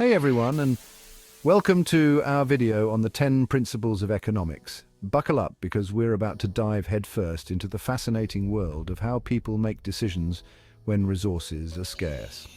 Hey everyone, and welcome to our video on the 10 principles of economics. Buckle up because we're about to dive headfirst into the fascinating world of how people make decisions when resources are scarce.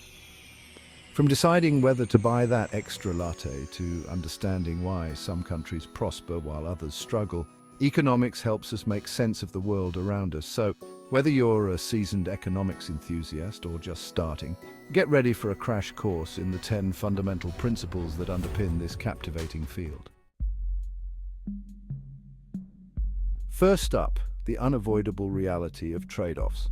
From deciding whether to buy that extra latte to understanding why some countries prosper while others struggle, economics helps us make sense of the world around us. So, whether you're a seasoned economics enthusiast or just starting, get ready for a crash course in the 10 fundamental principles that underpin this captivating field. First up, the unavoidable reality of trade-offs.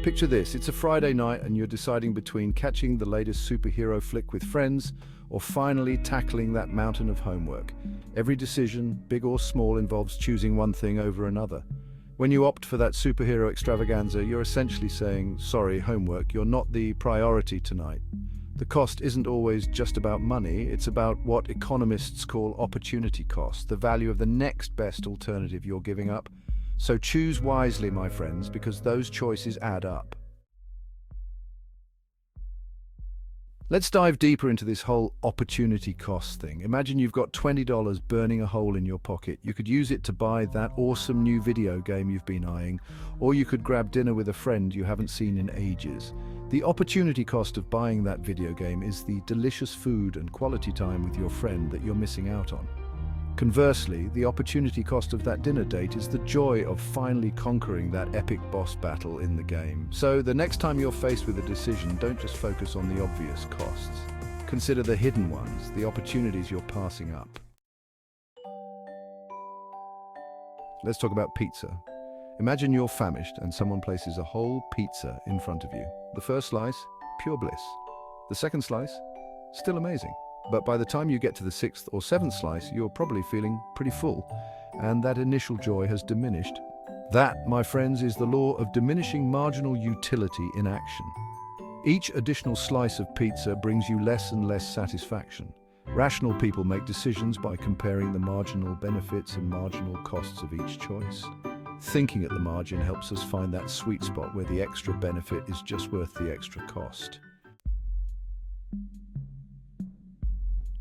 Picture this, it's a Friday night and you're deciding between catching the latest superhero flick with friends or finally tackling that mountain of homework. Every decision, big or small, involves choosing one thing over another. When you opt for that superhero extravaganza, you're essentially saying, sorry, homework, you're not the priority tonight. The cost isn't always just about money, it's about what economists call opportunity cost, the value of the next best alternative you're giving up. So choose wisely, my friends, because those choices add up. Let's dive deeper into this whole opportunity cost thing. Imagine you've got $20 burning a hole in your pocket. You could use it to buy that awesome new video game you've been eyeing, or you could grab dinner with a friend you haven't seen in ages. The opportunity cost of buying that video game is the delicious food and quality time with your friend that you're missing out on. Conversely, the opportunity cost of that dinner date is the joy of finally conquering that epic boss battle in the game. So the next time you're faced with a decision, don't just focus on the obvious costs. Consider the hidden ones, the opportunities you're passing up. Let's talk about pizza. Imagine you're famished and someone places a whole pizza in front of you. The first slice, pure bliss. The second slice, still amazing. But by the time you get to the 6th or 7th slice, you're probably feeling pretty full, and that initial joy has diminished. That, my friends, is the law of diminishing marginal utility in action. Each additional slice of pizza brings you less and less satisfaction. Rational people make decisions by comparing the marginal benefits and marginal costs of each choice. Thinking at the margin helps us find that sweet spot where the extra benefit is just worth the extra cost.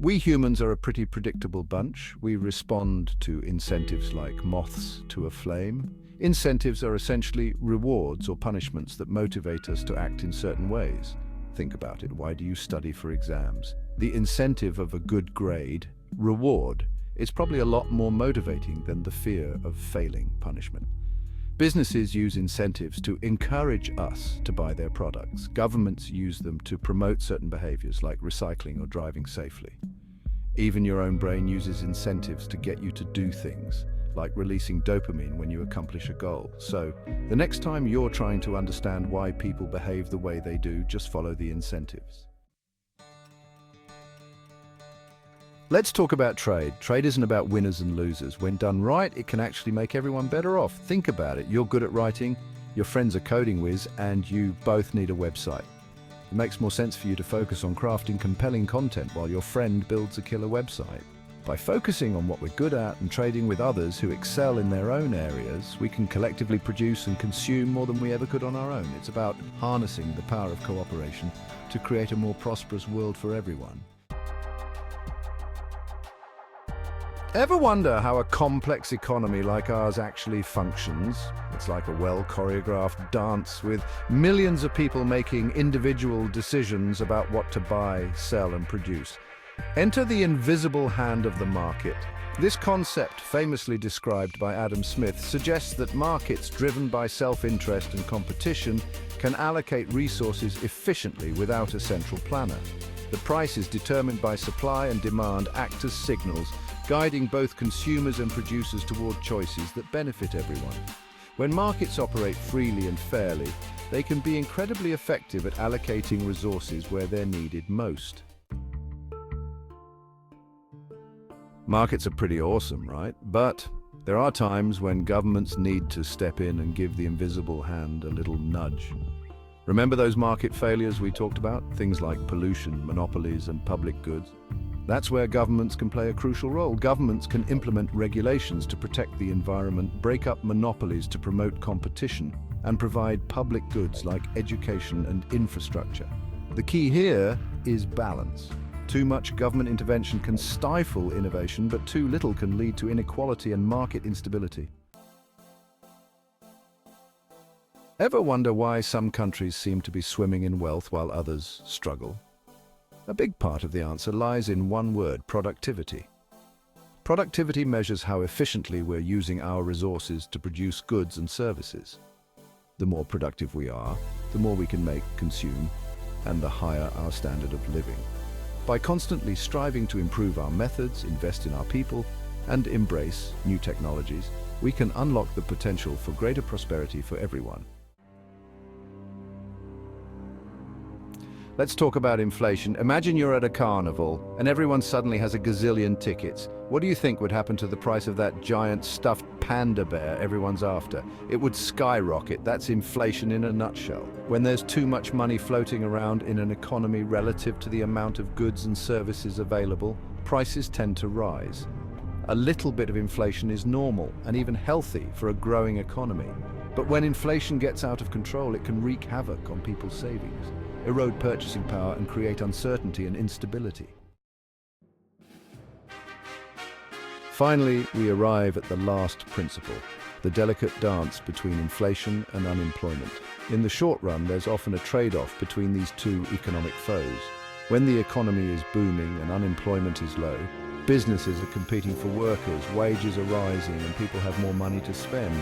We humans are a pretty predictable bunch. We respond to incentives like moths to a flame. Incentives are essentially rewards or punishments that motivate us to act in certain ways. Think about it. Why do you study for exams? The incentive of a good grade, reward, is probably a lot more motivating than the fear of failing, punishment. Businesses use incentives to encourage us to buy their products. Governments use them to promote certain behaviors like recycling or driving safely. Even your own brain uses incentives to get you to do things, like releasing dopamine when you accomplish a goal. So, the next time you're trying to understand why people behave the way they do, just follow the incentives. Let's talk about trade. Trade isn't about winners and losers. When done right, it can actually make everyone better off. Think about it. You're good at writing, your friend's a coding whiz, and you both need a website. It makes more sense for you to focus on crafting compelling content while your friend builds a killer website. By focusing on what we're good at and trading with others who excel in their own areas, we can collectively produce and consume more than we ever could on our own. It's about harnessing the power of cooperation to create a more prosperous world for everyone. Ever wonder how a complex economy like ours actually functions? It's like a well-choreographed dance with millions of people making individual decisions about what to buy, sell, and produce. Enter the invisible hand of the market. This concept, famously described by Adam Smith, suggests that markets driven by self-interest and competition can allocate resources efficiently without a central planner. The prices determined by supply and demand act as signals, guiding both consumers and producers toward choices that benefit everyone. When markets operate freely and fairly, they can be incredibly effective at allocating resources where they're needed most. Markets are pretty awesome, right? But there are times when governments need to step in and give the invisible hand a little nudge. Remember those market failures we talked about? Things like pollution, monopolies, and public goods? That's where governments can play a crucial role. Governments can implement regulations to protect the environment, break up monopolies to promote competition, and provide public goods like education and infrastructure. The key here is balance. Too much government intervention can stifle innovation, but too little can lead to inequality and market instability. Ever wonder why some countries seem to be swimming in wealth while others struggle? A big part of the answer lies in one word: productivity. Productivity measures how efficiently we're using our resources to produce goods and services. The more productive we are, the more we can make, consume, and the higher our standard of living. By constantly striving to improve our methods, invest in our people, and embrace new technologies, we can unlock the potential for greater prosperity for everyone. Let's talk about inflation. Imagine you're at a carnival and everyone suddenly has a gazillion tickets. What do you think would happen to the price of that giant stuffed panda bear everyone's after? It would skyrocket. That's inflation in a nutshell. When there's too much money floating around in an economy relative to the amount of goods and services available, prices tend to rise. A little bit of inflation is normal and even healthy for a growing economy. But when inflation gets out of control, it can wreak havoc on people's savings, erode purchasing power, and create uncertainty and instability. Finally, we arrive at the last principle, the delicate dance between inflation and unemployment. In the short run, there's often a trade-off between these two economic foes. When the economy is booming and unemployment is low, businesses are competing for workers, wages are rising, and people have more money to spend.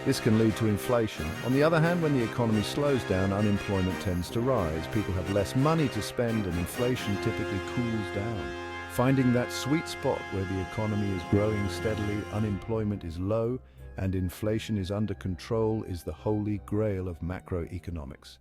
This can lead to inflation. On the other hand, when the economy slows down, unemployment tends to rise. People have less money to spend and inflation typically cools down. Finding that sweet spot where the economy is growing steadily, unemployment is low, and inflation is under control is the holy grail of macroeconomics.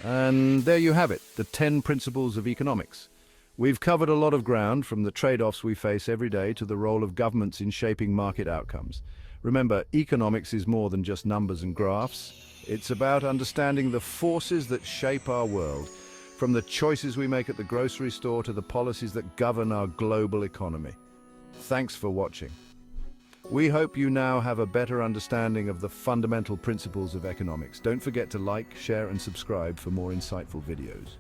And there you have it, the 10 principles of economics. We've covered a lot of ground, from the trade-offs we face every day to the role of governments in shaping market outcomes. Remember, economics is more than just numbers and graphs. It's about understanding the forces that shape our world, from the choices we make at the grocery store to the policies that govern our global economy. Thanks for watching. We hope you now have a better understanding of the fundamental principles of economics. Don't forget to like, share, and subscribe for more insightful videos.